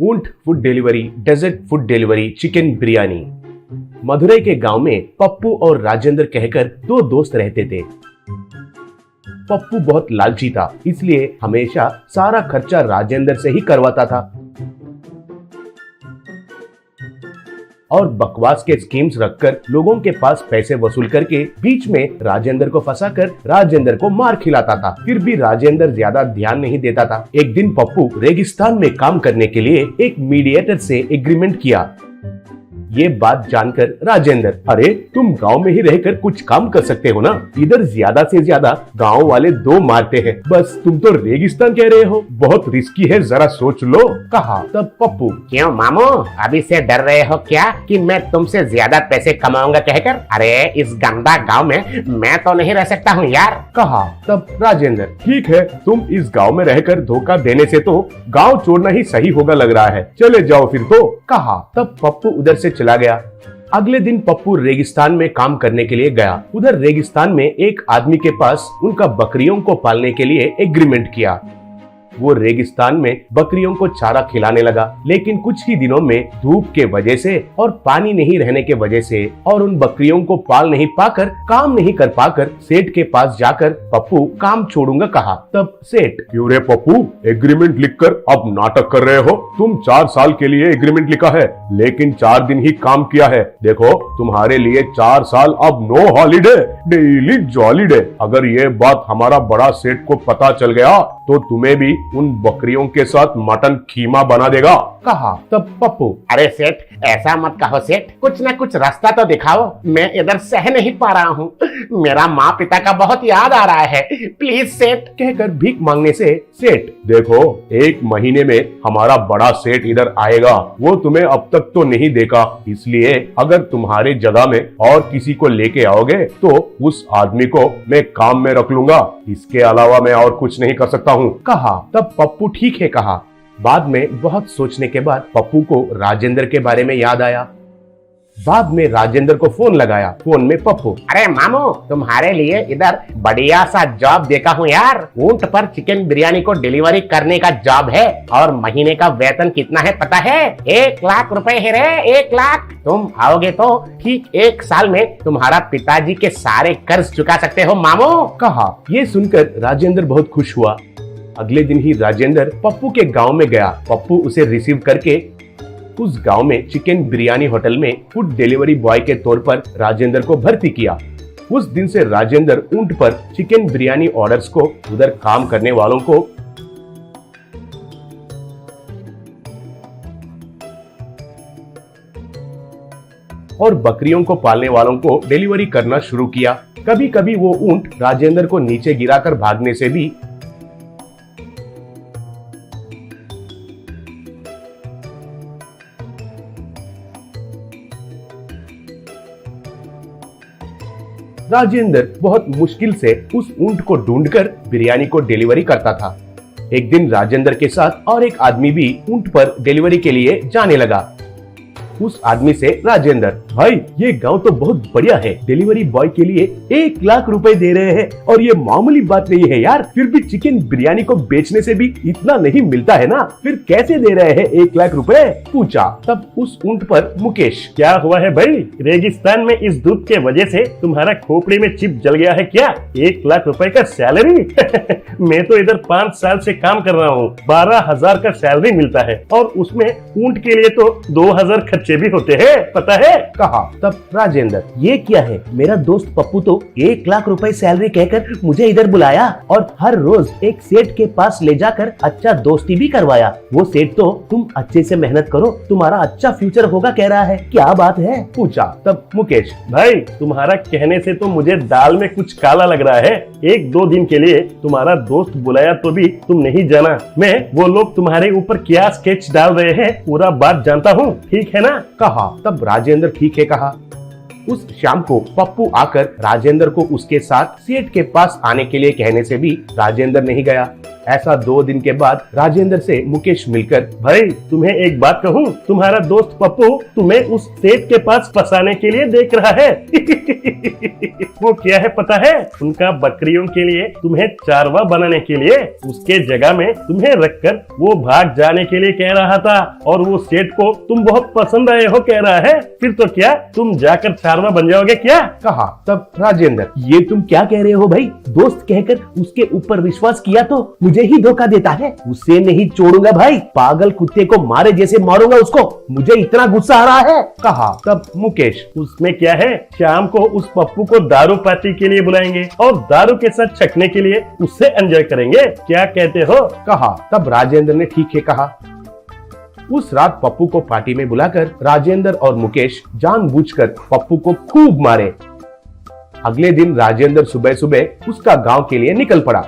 ऊंट food delivery, desert food delivery, chicken biryani. Madurai के गांव में पप्पू और राजेंद्र कहकर दो दोस्त रहते थे। पप्पू बहुत लालची था, इसलिए हमेशा सारा खर्चा राजेंद्र से ही करवाता था और बकवास के स्कीम्स रखकर लोगों के पास पैसे वसूल करके बीच में राजेंद्र को फंसाकर राजेंद्र को मार खिलाता था। फिर भी राजेंद्र ज्यादा ध्यान नहीं देता था। एक दिन पप्पू रेगिस्तान में काम करने के लिए एक मीडिएटर से एग्रीमेंट किया। ये बात जानकर राजेंद्र, अरे तुम गांव में ही रहकर कुछ काम कर सकते हो ना, इधर ज्यादा से ज्यादा गांव वाले दो मारते हैं, बस तुम तो रेगिस्तान कह रहे हो, बहुत रिस्की है, जरा सोच लो, कहा। तब पप्पू, क्यों मामू, अभी से डर रहे हो क्या कि मैं तुमसे ज्यादा पैसे कमाऊंगा कहकर? अरे इस गंदा गांव में मैं तो नहीं रह सकता हूँ यार, कहा। तब राजेंद्र, ठीक है, तुम इस गांव में रहकर धोखा देने से तो गांव छोड़ना ही सही होगा लग रहा है, चले जाओ फिर तो, कहा। तब पप्पू उधर से चला गया। अगले दिन पप्पू रेगिस्तान में काम करने के लिए गया। उधर रेगिस्तान में एक आदमी के पास उनका बकरियों को पालने के लिए एग्रीमेंट किया। वो रेगिस्तान में बकरियों को चारा खिलाने लगा, लेकिन कुछ ही दिनों में धूप के वजह से और पानी नहीं रहने के वजह से और उन बकरियों को पाल नहीं पाकर, काम नहीं कर पाकर सेठ के पास जाकर पप्पू काम छोड़ूंगा कहा। तब सेठ, क्यों रे पप्पू, एग्रीमेंट लिखकर अब नाटक कर रहे हो? तुम 4 साल के लिए एग्रीमेंट लिखा है, लेकिन 4 दिन ही काम किया है। देखो तुम्हारे लिए 4 साल अब नो हॉलीडे, डेली जॉलीडे। अगर ये बात हमारा बड़ा सेठ को पता चल गया तो तुम्हें भी उन बकरियों के साथ मटन खीमा बना देगा, कहा। तब पप्पू, अरे सेठ ऐसा मत कहो सेठ, कुछ न कुछ रास्ता तो दिखाओ, मैं इधर सह नहीं पा रहा हूँ, मेरा माँ पिता का बहुत याद आ रहा है, प्लीज सेठ, कहकर भीख मांगने से सेठ, देखो 1 महीने में हमारा बड़ा सेठ इधर आएगा, वो तुम्हें अब तक तो नहीं देखा, इसलिए अगर तुम्हारे जगह में और किसी को लेके आओगे तो उस आदमी को मैं काम में रख लूंगा, इसके अलावा मैं और कुछ नहीं कर सकता हूँ, कहा। तब पप्पू ठीक है कहा। बाद में बहुत सोचने के बाद पप्पू को राजेंद्र के बारे में याद आया। बाद में राजेंद्र को फोन लगाया। फोन में पप्पू, अरे मामू, तुम्हारे लिए इधर बढ़िया सा जॉब देखा हूँ यार, ऊंट पर चिकन बिरयानी को डिलीवरी करने का जॉब है और महीने का वेतन कितना है पता है? 1 लाख रुपए है रे, 1 लाख। तुम आओगे तो ठीक 1 साल में तुम्हारा पिताजी के सारे कर्ज चुका सकते हो मामू, कहा। ये सुनकर राजेंद्र बहुत खुश हुआ। अगले दिन ही राजेंद्र पप्पू के गांव में गया। पप्पू उसे रिसीव करके उस गांव में चिकन बिरयानी होटल में फूड डिलीवरी बॉय के तौर पर राजेंद्र को भर्ती किया। उस दिन से राजेंद्र ऊंट पर चिकन बिरयानी ऑर्डर्स को उधर काम करने वालों को और बकरियों को पालने वालों को डिलीवरी करना शुरू किया। कभी कभी वो ऊंट राजेंद्र को नीचे गिराकर भागने से भी राजेंद्र बहुत मुश्किल से उस ऊंट को ढूंढकर बिरयानी को डिलीवरी करता था। एक दिन राजेंद्र के साथ और एक आदमी भी ऊंट पर डिलीवरी के लिए जाने लगा। उस आदमी से राजेंद्र, भाई ये गांव तो बहुत बढ़िया है, डिलीवरी बॉय के लिए 1 लाख रुपए दे रहे हैं और ये मामूली बात नहीं है यार, फिर भी चिकन बिरयानी को बेचने से भी इतना नहीं मिलता है ना, फिर कैसे दे रहे हैं 1 लाख रुपए, पूछा। तब उस ऊंट पर मुकेश, क्या हुआ है भाई, रेगिस्तान में इस धूप के वजह से तुम्हारा खोपड़ी में चिप जल गया है क्या? 1 लाख रुपए का सैलरी? मैं तो इधर 5 साल से काम कर रहा हूँ, 12,000 का सैलरी मिलता है और उसमें ऊंट के लिए तो 2,000 खर्चे भी होते हैं, पता है, कहा। तब राजेंद्र, ये क्या है, मेरा दोस्त पप्पू तो 1 लाख रुपए सैलरी कहकर मुझे इधर बुलाया और हर रोज एक सेठ के पास ले जाकर अच्छा दोस्ती भी करवाया। वो सेठ तो तुम अच्छे से मेहनत करो, तुम्हारा अच्छा फ्यूचर होगा कह रहा है, क्या बात है, पूछा। तब मुकेश, भाई तुम्हारा कहने से तो मुझे दाल में कुछ काला लग रहा है, 1-2 दिन के लिए तुम्हारा दोस्त बुलाया तो भी तुम नहीं जाना, मैं वो लोग तुम्हारे ऊपर क्या स्केच डाल रहे हैं पूरा बात जानता हूँ, ठीक है ना, कहा। तब राजेंद्र ठीक है कहा। उस शाम को पप्पू आकर राजेंद्र को उसके साथ सेठ के पास आने के लिए कहने से भी राजेंद्र नहीं गया। ऐसा 2 दिन के बाद राजेंद्र से मुकेश मिलकर, भाई तुम्हें एक बात कहूँ, तुम्हारा दोस्त पप्पू तुम्हें उस सेठ के पास फंसाने के लिए देख रहा है। वो क्या है पता है? उनका बकरियों के लिए तुम्हें चारवा बनाने के लिए उसके जगह में तुम्हें रखकर वो भाग जाने के लिए कह रहा था, और वो सेठ को तुम बहुत पसंद आए हो कह रहा है। फिर तो क्या तुम जाकर चारवा बन जाओगे क्या? कहा तब राजेंद्र, ये तुम क्या कह रहे हो भाई? दोस्त कहकर उसके ऊपर विश्वास किया तो मुझे ही धोखा देता है। उसे नहीं छोड़ूंगा भाई, पागल कुत्ते को मारे जैसे मारूंगा उसको, मुझे इतना गुस्सा आ रहा है। कहा तब मुकेश, उसमें क्या है, शाम को उस पप्पू को दारू पार्टी के लिए बुलाएंगे और दारू के साथ छकने के लिए उससे एंजॉय करेंगे, क्या कहते हो? कहा तब राजेंद्र ने ठीक है कहा। उस रात पप्पू को पार्टी में बुलाकर राजेंद्र और मुकेश जानबूझकर पप्पू को खूब मारे। अगले दिन राजेंद्र सुबह सुबह उसका गांव के लिए निकल पड़ा।